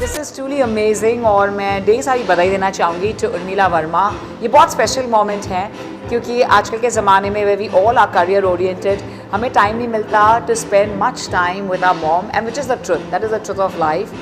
This is truly amazing और मैं ढेर सारी बधाई देना चाहूँगी टू उर्मिला वर्मा। ये बहुत स्पेशल मोमेंट है क्योंकि आजकल के ज़माने में वे we all are career oriented, हमें टाइम नहीं मिलता to spend much time with our mom and which is the truth, that is the truth of life.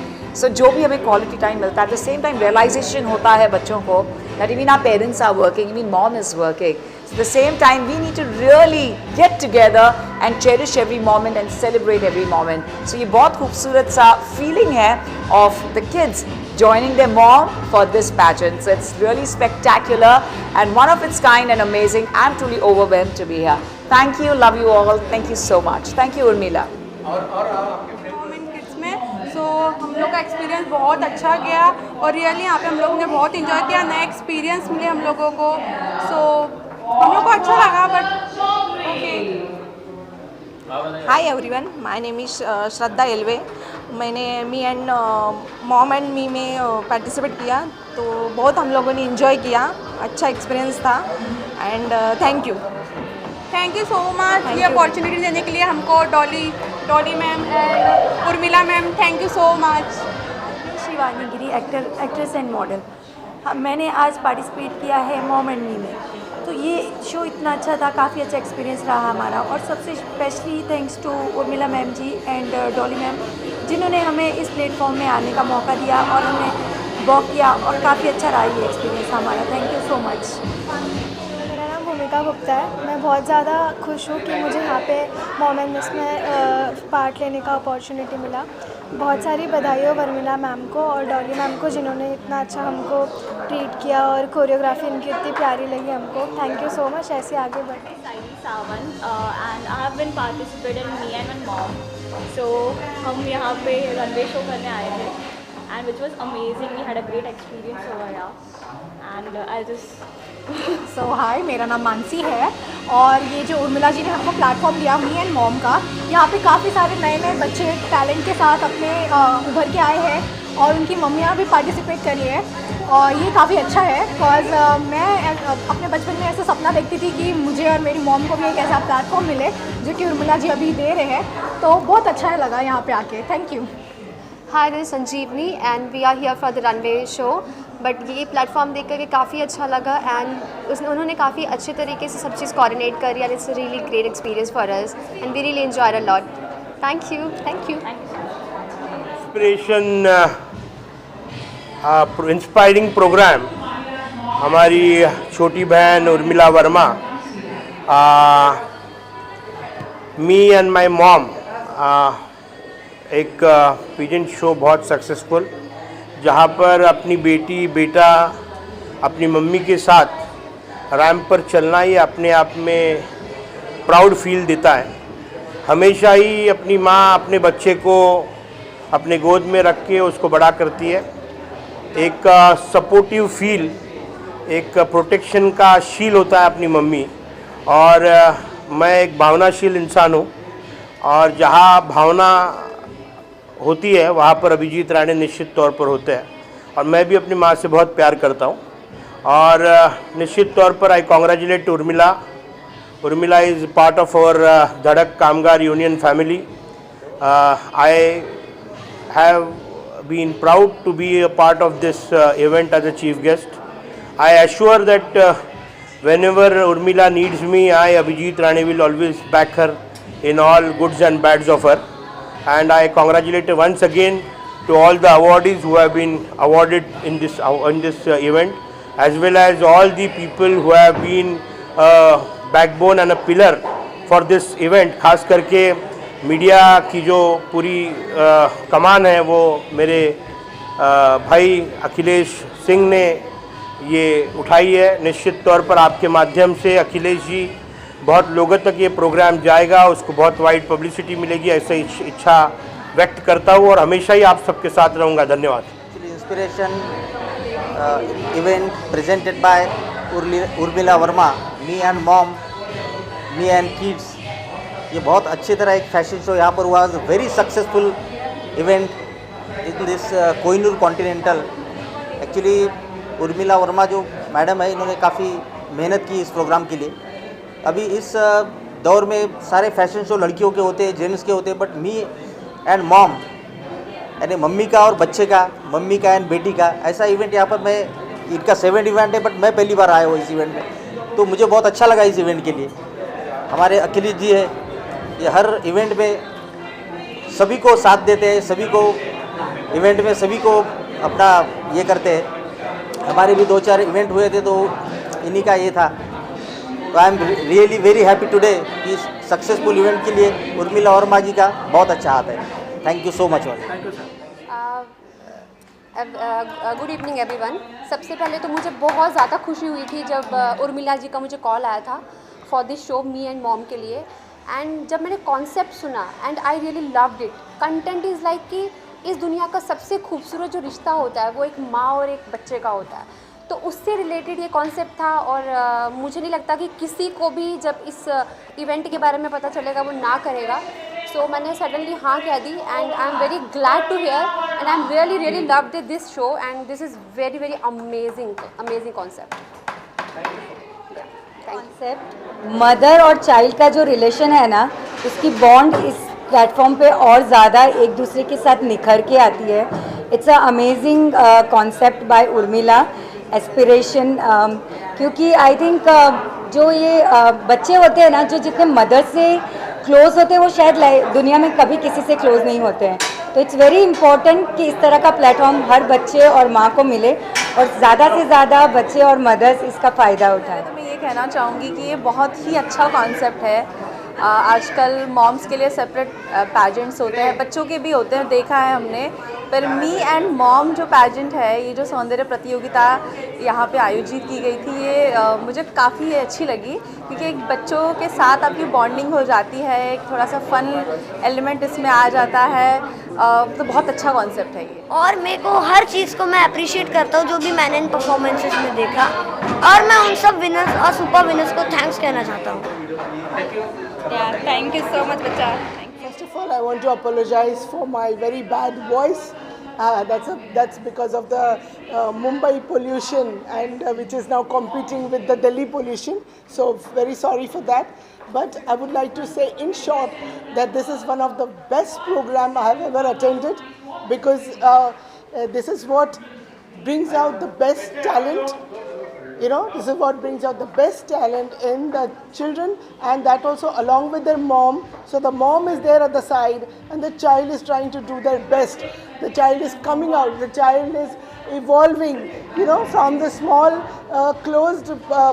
So जो भी हमें क्वालिटी टाइम मिलता है, at the same time realization होता है बच्चों को that even our parents are working, even mom is working. So at the same time, we need to really get together and cherish every moment and celebrate every moment. So ये बहुत खूबसूरत सा feeling है of the kids joining their mom for this pageant. So it's really spectacular and one of its kind and amazing. I'm truly overwhelmed to be here. Thank you, love you all. Thank you so much. Thank you, Urmila. सो हम लोग का experience बहुत अच्छा गया और really यहाँ पे हम लोग ने बहुत इन्जॉय किया, नए एक्सपीरियंस मिले हम लोगों को। सो हम लोग को अच्छा लगा but okay. Hi everyone, my name is Shraddha Alve. मैंने me and mom and me में पार्टिसिपेट किया तो बहुत हम लोगों ने इन्जॉय किया, अच्छा एक्सपीरियंस था and thank you so much ये अपॉर्चुनिटी देने के लिए हमको। Dolly ma'am and Urmila ma'am, thank you so much. Shivani Giri, actress and model. हाँ, मैंने आज पार्टिसिपेट किया है मॉम एंड मी में, तो ये शो इतना अच्छा था, काफ़ी अच्छा एक्सपीरियंस रहा हमारा। और सबसे specially thanks to Urmila ma'am ji and Dolly ma'am जिन्होंने हमें इस प्लेटफॉर्म में आने का मौका दिया और हमने वॉक किया और काफ़ी अच्छा रहा ये एक्सपीरियंस हमारा। Thank you so much. मेरा नाम भूमिका का गुप्ता है। मैं बहुत ज़्यादा खुश हूँ कि मुझे यहाँ पे मोमेंट्स में पार्ट लेने का अपॉर्चुनिटी मिला। बहुत सारी बधाई हो वर्मिला मैम को और डॉली मैम को, जिन्होंने इतना अच्छा हमको ट्रीट किया और कोरियोग्राफी इनकी इतनी प्यारी लगी हमको। Thank you so much. ऐसे आगे बढ़े। Sawan and I have been participated in me and mom. So हम यहाँ पे रनवे शो करने आए थे and which was amazing. We had a great experience over here and I just so hi, मेरा नाम मानसी है और ये जो उर्मिला जी ने हमको प्लेटफॉर्म दिया मी एंड मॉम का, यहाँ पे काफ़ी सारे नए नए बच्चे टैलेंट के साथ अपने उभर के आए हैं और उनकी मम्मियाँ भी पार्टिसिपेट करी है और ये काफ़ी अच्छा है। बिकॉज मैं अपने बचपन में ऐसा सपना देखती थी कि मुझे और मेरी मॉम को भी एक ऐसा प्लेटफॉर्म मिले जो कि उर्मिला जी अभी दे रहे हैं, तो बहुत अच्छा लगा यहाँ पे आके। Thank you. Hi, this is Sanjivani and we are here for the runway show. But ये प्लेटफॉर्म देख करके काफ़ी अच्छा लगा एंड उन्होंने काफ़ी अच्छे तरीके से सब चीज़ कोऑर्डिनेट करी and it's a really great experience for us and we really enjoyed a lot. Thank you. Inspiring programme हमारी छोटी बहन Urmila Verma, me and my mom, एक पीजेंट शो बहुत सक्सेसफुल, जहाँ पर अपनी बेटी बेटा अपनी मम्मी के साथ रैंप पर चलना ही अपने आप में प्राउड फील देता है। हमेशा ही अपनी माँ अपने बच्चे को अपने गोद में रख के उसको बड़ा करती है। एक सपोर्टिव फील, एक प्रोटेक्शन का शील होता है अपनी मम्मी। और मैं एक भावनाशील इंसान हूँ और जहाँ भावना होती है वहाँ पर अभिजीत राणे निश्चित तौर पर होते हैं और मैं भी अपनी माँ से बहुत प्यार करता हूँ और निश्चित तौर पर I congratulate Urmila. Urmila is part of our Dhadak Kamgar union family. I have been proud to be a part of this event as a chief guest. I assure that whenever Urmila needs me, I, Abhijit Rane, will always back her in all goods and bads of her. And I congratulate once again to all the awardees who have been awarded in this event, as well as all the people who have been a backbone and a pillar for this event. खास करके media की जो पूरी कमान है वो मेरे भाई अखिलेश सिंह ने ये उठाई है। निश्चित तौर पर आपके माध्यम से अखिलेश जी बहुत लोगों तक ये प्रोग्राम जाएगा, उसको बहुत वाइड पब्लिसिटी मिलेगी, ऐसा इच्छा व्यक्त करता हूँ और हमेशा ही आप सबके साथ रहूँगा। धन्यवाद। Inspiration event presented by Urmila Verma, me and mom, me and kids. ये बहुत अच्छी तरह एक फैशन शो यहाँ पर हुआ। Very successful event in this Kohinoor continental. Actually Urmila Verma जो मैडम है, इन्होंने काफ़ी मेहनत की इस प्रोग्राम के लिए। अभी इस दौर में सारे फैशन शो लड़कियों के होते हैं, जेंट्स के होते हैं, बट मी एंड मॉम यानी मम्मी का और बच्चे का, मम्मी का एंड बेटी का, ऐसा इवेंट यहाँ पर मैं, इनका 7 इवेंट है बट मैं पहली बार आया हूँ इस इवेंट में, तो मुझे बहुत अच्छा लगा इस इवेंट के लिए। हमारे अखिलेश जी है, ये हर इवेंट में सभी को साथ देते हैं, सभी को इवेंट में सभी को अपना ये करते हैं। हमारे भी 2-4 इवेंट हुए थे तो इन्हीं का ये था। तो आई am really very happy today कि सक्सेसफुल इवेंट के लिए उर्मिला वर्मा जी का बहुत अच्छा हाथ है। Thank you so much. Good evening everyone. सबसे पहले तो मुझे बहुत ज़्यादा खुशी हुई थी जब उर्मिला जी का मुझे कॉल आया था for this show me and mom के लिए। एंड जब मैंने कॉन्सेप्ट सुना and I really loved it. Content is like कि इस दुनिया का सबसे खूबसूरत जो रिश्ता होता है वो एक माँ और एक बच्चे का होता है, तो उससे रिलेटेड ये कॉन्सेप्ट था। और मुझे नहीं लगता कि किसी को भी जब इस इवेंट के बारे में पता चलेगा वो ना करेगा। सो मैंने सडनली हाँ कह दी and I am very glad to here and I am really really loved this show and this is very very amazing concept. Concept mother और चाइल्ड का जो रिलेशन है ना, उसकी बॉन्ड इस प्लेटफॉर्म पे और ज़्यादा एक दूसरे के साथ निखर के आती है। It's a amazing concept bye Urmila aspiration, क्योंकि आई थिंक जो ये बच्चे होते हैं ना, जो जितने मदर से क्लोज होते हैं वो शायद दुनिया में कभी किसी से क्लोज नहीं होते हैं। तो इट्स वेरी इंपॉर्टेंट कि इस तरह का प्लेटफॉर्म हर बच्चे और माँ को मिले और ज़्यादा से ज़्यादा बच्चे और मदर्स इसका फ़ायदा उठाएं। तो मैं ये कहना चाहूँगी कि ये बहुत ही अच्छा कॉन्सेप्ट है। आजकल मॉम्स के लिए सेपरेट पैजेंट्स होते हैं, बच्चों के भी होते हैं, देखा है हमने। पर मी एंड मॉम जो पैजेंट है, ये जो सौंदर्य प्रतियोगिता यहाँ पे आयोजित की गई थी, ये मुझे काफ़ी अच्छी लगी, क्योंकि एक बच्चों के साथ आपकी बॉन्डिंग हो जाती है, एक थोड़ा सा फन एलिमेंट इसमें आ जाता है। तो बहुत अच्छा कॉन्सेप्ट है ये। और मेरे को हर चीज़ को मैं अप्रिशिएट करता हूँ जो भी मैंने इन परफॉर्मेंसेस में देखा, और मैं उन सब विनर्स और सुपर विनर्स को थैंक्स कहना चाहता हूँ। थैंक यू सो मच बच्चा। First of all, I want to apologize for my very bad voice. That's because of the Mumbai pollution, and which is now competing with the Delhi pollution. So very sorry for that. But I would like to say in short that this is one of the best program I have ever attended, because this is what brings out the best talent. You know, this is what brings out the best talent in the children, and that also along with their mom. So the mom is there at the side and the child is trying to do their best. The child is coming out, the child is evolving, you know, from the small closed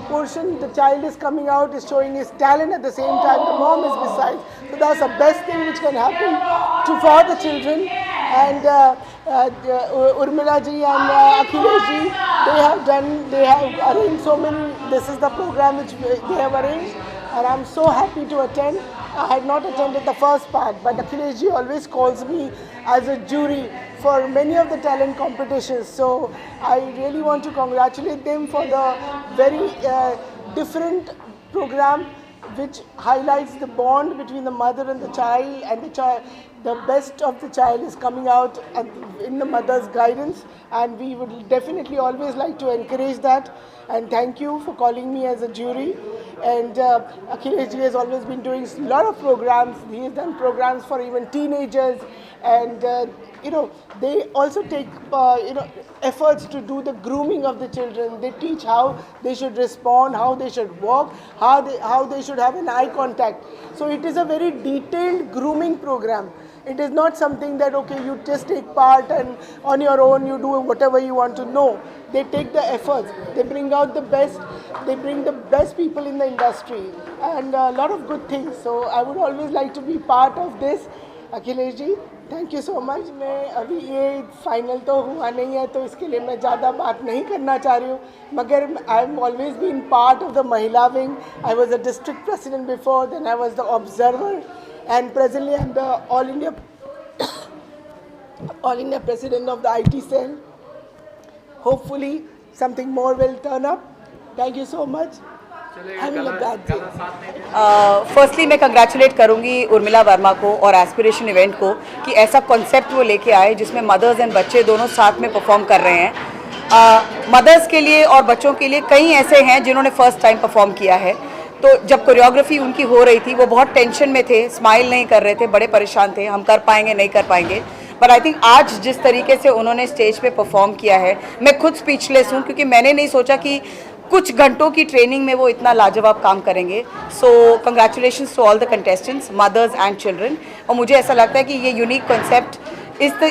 portion. The child is coming out, is showing his talent, at the same time the mom is beside. So that's the best thing which can happen for the children. And Urmila ji and Akhilesh ji, they have arranged so many. This is the program which they have arranged, and I'm so happy to attend. I had not attended the first part, but Akhilesh ji always calls me as a jury for many of the talent competitions. So I really want to congratulate them for the very different program which highlights the bond between the mother and the child, and the best of the child is coming out in the mother's guidance, and we would definitely always like to encourage that. And thank you for calling me as a jury. And Akhilesh ji has always been doing a lot of programs. He has done programs for even teenagers, and you know, they also take efforts to do the grooming of the children. They teach how they should respond, how they should walk, how they should have an eye contact. So it is a very detailed grooming program. It is not something that, okay, you just take part and on your own you do whatever you want to know. They take the efforts, they bring out the best, they bring the best people in the industry, and a lot of good things. So I would always like to be part of this. Akhilesh ji, thank you so much. मैं अभी ये final तो हुआ नहीं है, तो इसके लिए मैं ज़्यादा बात नहीं करना चाह रही हूँ, मगर I am always been part of the Mahila wing. I was a district president before, then I was the observer, and presently I am the all India president of the IT cell. Hopefully something more will turn up. Thank you so much. Firstly मैं congratulate करूंगी उर्मिला वर्मा को और aspiration event को कि ऐसा concept वो लेके आए जिसमें मदर्स एंड बच्चे दोनों साथ में परफॉर्म कर रहे हैं। मदर्स के लिए और बच्चों के लिए कई ऐसे हैं जिन्होंने फर्स्ट टाइम परफॉर्म किया है, तो जब कोरियोग्राफी उनकी हो रही थी वो बहुत टेंशन में थे, स्माइल नहीं कर रहे थे, बड़े परेशान थे, हम कर पाएंगे नहीं कर पाएंगे। बट आई थिंक आज जिस तरीके से उन्होंने स्टेज पे परफॉर्म किया है, मैं खुद स्पीचलेस हूँ, क्योंकि मैंने नहीं सोचा कि कुछ घंटों की ट्रेनिंग में वो इतना लाजवाब काम करेंगे। So congratulations to all the contestants, mothers and children. और मुझे ऐसा लगता है कि ये यूनिक कॉन्सेप्ट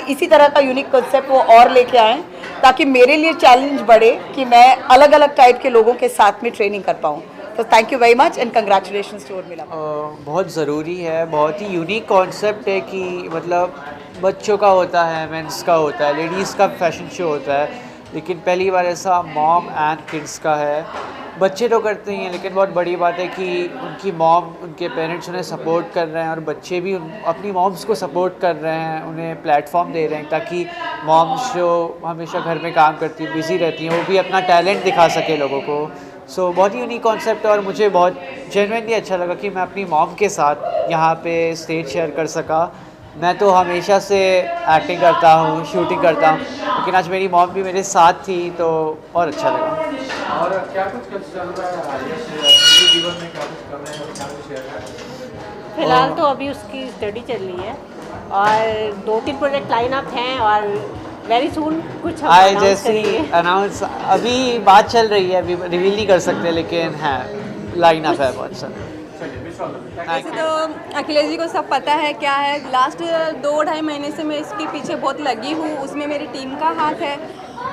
इसी तरह का यूनिक कॉन्सेप्ट वो और लेके आएँ, ताकि मेरे लिए चैलेंज बढ़े कि मैं अलग अलग टाइप के लोगों के साथ में ट्रेनिंग कर पाऊँ। तो thank you very much and congratulations to Urmila. बहुत ज़रूरी है, बहुत ही यूनिक कॉन्सेप्ट है कि मतलब बच्चों का होता है, मेंस का होता है, लेडीज़ का फैशन शो होता है, लेकिन पहली बार ऐसा मॉम एंड किड्स का है। बच्चे तो करते ही हैं, लेकिन बहुत बड़ी बात है कि उनकी मॉम, उनके पेरेंट्स उन्हें सपोर्ट कर रहे हैं, और बच्चे भी अपनी मॉम्स को सपोर्ट कर रहे हैं, उन्हें प्लेटफॉर्म दे रहे हैं, ताकि मॉम्स जो हमेशा घर में काम करती हैं, बिज़ी रहती हैं, वो भी अपना टैलेंट दिखा सके लोगों को। सो बहुत ही यूनिक कॉन्सेप्ट है, और मुझे बहुत जेन्युइनली अच्छा लगा कि मैं अपनी मॉम के साथ यहाँ पे स्टेज शेयर कर सका। मैं तो हमेशा से एक्टिंग करता हूँ, शूटिंग करता हूँ, लेकिन आज मेरी मॉम भी मेरे साथ थी, तो और अच्छा लगा। और क्या कुछ चल रहा है हालिया से जीवन में, क्या कुछ कर रहे हैं और क्या कुछ शेयर कर रहे हैं? फिलहाल तो अभी उसकी स्टडी चल रही है, और 2-3 प्रोजेक्ट लाइन अप हैं, और वेरी सून कुछ अनाउंस अभी बात चल रही है, अभी रिवील नहीं कर सकते, लेकिन है लाइन अप है बहुत सारा। वैसे तो अखिलेश जी को सब पता है क्या है। लास्ट 2-2.5 महीने से मैं इसके पीछे बहुत लगी हूँ, उसमें मेरी टीम का हाथ है,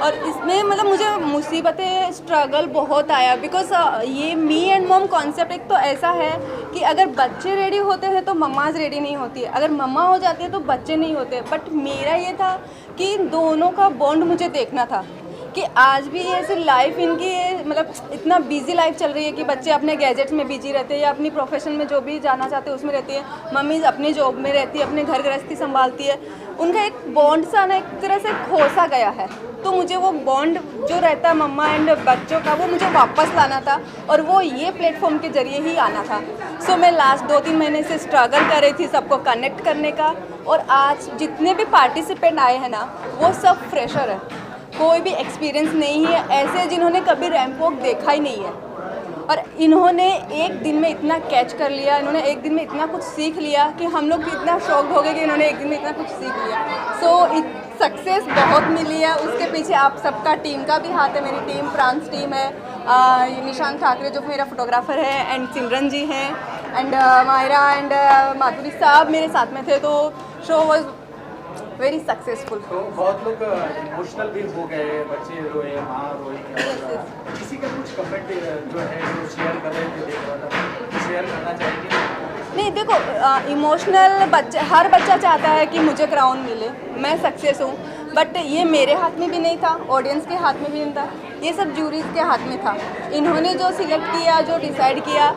और इसमें मतलब मुझे मुसीबतें स्ट्रगल बहुत आया बिकॉज ये मी एंड मॉम कॉन्सेप्ट एक तो ऐसा है कि अगर बच्चे रेडी होते हैं तो मम्माज रेडी नहीं होती है, अगर मम्मा हो जाती है तो बच्चे नहीं होते। बट मेरा ये था कि इन दोनों का बॉन्ड मुझे देखना था कि आज भी ऐसे लाइफ इनकी मतलब इतना बिजी लाइफ चल रही है कि बच्चे अपने गैजेट्स में बिजी रहते हैं या अपनी प्रोफेशन में जो भी जाना चाहते हैं उसमें रहती है, मम्मी अपनी जॉब में रहती है, अपने घर गृहस्थी संभालती है। उनका एक बॉन्ड सा ना एक तरह से खोसा गया है, तो मुझे वो बॉन्ड जो रहता है मम्मा एंड बच्चों का वो मुझे वापस लाना था और वो ये प्लेटफॉर्म के जरिए ही आना था। सो मैं लास्ट 2-3 महीने से स्ट्रगल कर रही थी सबको कनेक्ट करने का, और आज जितने भी पार्टिसिपेंट आए हैं ना वो सब फ्रेशर है, कोई भी एक्सपीरियंस नहीं है, ऐसे जिन्होंने कभी रैंप वॉक देखा ही नहीं है, और इन्होंने एक दिन में इतना कैच कर लिया, इन्होंने एक दिन में इतना कुछ सीख लिया कि हम लोग भी इतना शॉक्ड हो गए कि इन्होंने एक दिन में इतना कुछ सीख लिया। सो सक्सेस बहुत मिली है, उसके पीछे आप सबका टीम का भी हाथ है। मेरी टीम प्रांस टीम है, निशांत ठाकरे जो मेरा फोटोग्राफर है, एंड सिमरन जी हैं, एंड मायरा एंड माधुरी साहब मेरे साथ में थे। तो शो वॉज वेरी सक्सेसफुल। तो बहुत लोग इमोशनल भी हो गए, बच्चे रोए, माँ रोई, किसी का कुछ कमेंट जो है जो शेयर कर रहे थे, देख रहा था, शेयर करना चाहेंगे? नहीं देखो, इमोशनल बच्चे, हर बच्चा चाहता है कि मुझे क्राउन मिले, मैं सक्सेस हूँ, बट ये मेरे हाथ में भी नहीं था, ऑडियंस के हाथ में भी नहीं था, ये सब जूरीज के हाथ में था। इन्होंने जो सिलेक्ट किया, जो डिसाइड किया,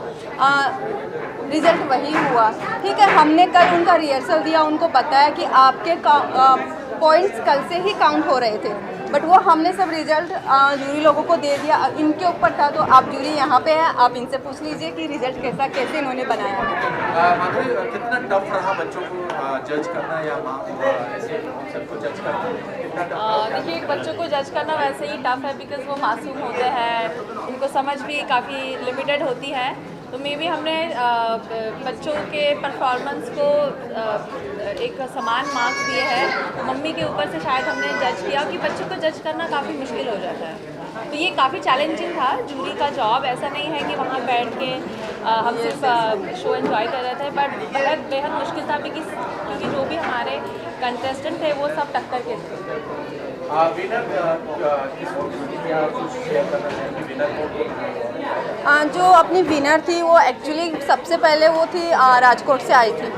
रिज़ल्ट वही हुआ। ठीक है, हमने कल उनका रिहर्सल दिया, उनको बताया कि आपके पॉइंट्स कल से ही काउंट हो रहे थे, बट वो हमने सब रिजल्ट जूरी लोगों को दे दिया। इनके ऊपर था, तो आप जूरी यहाँ पे है, आप इनसे पूछ लीजिए कि रिजल्ट कैसे इन्होंने बनाया। माधुरी, कितना टफ रहा बच्चों को जज करना या माँ ऐसे सबको जज करना, कितना टफ? देखिए, बच्चों को जज करना वैसे ही टफ है बिकॉज वो मासूम होते हैं, उनको समझ भी काफ़ी लिमिटेड होती है। तो मे बी हमने बच्चों के परफॉर्मेंस को एक समान मार्क्स दिए हैं। मम्मी के ऊपर से शायद हमने जज किया कि बच्चों को जज करना काफ़ी मुश्किल हो जाता है, तो ये काफ़ी चैलेंजिंग था। जूरी का जॉब ऐसा नहीं है कि वहाँ बैठ के हम सिर्फ शो एंजॉय कर रहे थे, बट बेहद मुश्किल था क्योंकि जो भी हमारे कंटेस्टेंट थे वो सब टक्कर के थे। जो अपनी विनर थी वो एक्चुअली सबसे पहले वो थी राजकोट से आई थी,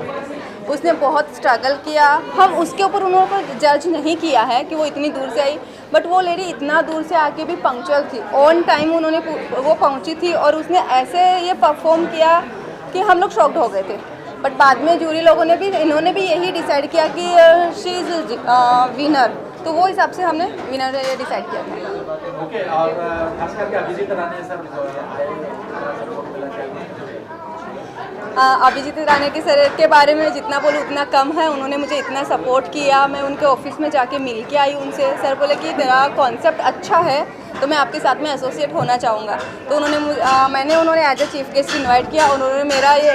उसने बहुत स्ट्रगल किया। हम उसके ऊपर उन्होंने जज नहीं किया है कि वो इतनी दूर से आई, बट वो लेडी इतना दूर से आके भी पंक्चुअल थी, ऑन टाइम उन्होंने वो पहुंची थी, और उसने ऐसे ये परफॉर्म किया कि हम लोग शॉक्ड हो गए थे। बट बाद में जूरी लोगों ने भी, इन्होंने भी यही डिसाइड किया कि शी इज़ विनर, तो वो हिसाब से हमने विनर डिसाइड किया था। ओके, और खास करके अभिजीत राणे सर अभिजीत राणे के सर के बारे में जितना बोलूँ उतना कम है। उन्होंने मुझे इतना सपोर्ट किया, मैं उनके ऑफिस में जाके मिल के आई उनसे। सर बोले कि तेरा कॉन्सेप्ट अच्छा है तो मैं आपके साथ में एसोसिएट होना चाहूँगा, तो उन्होंने उन्होंने as a chief guest invite किया, उन्होंने मेरा ये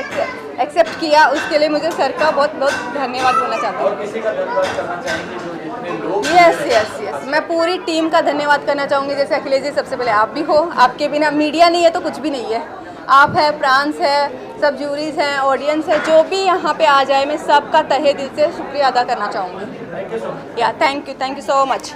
एक्सेप्ट किया, उसके लिए मुझे सर का बहुत बहुत धन्यवाद बोलना चाहती हूँ। और किसी का धन्यवाद करना चाहेंगे जो इतने लोग? यस, मैं पूरी टीम का धन्यवाद करना चाहूँगी। जैसे अखिलेश जी, सबसे पहले आप भी हो, आपके बिना मीडिया नहीं है तो कुछ भी नहीं है। आप है, प्रांस है, सब जूरीज हैं, ऑडियंस है, जो भी यहाँ पे आ जाए, मैं सबका तहे दिल से शुक्रिया अदा करना चाहूँगी। Thank you so much. या थैंक यू सो मच।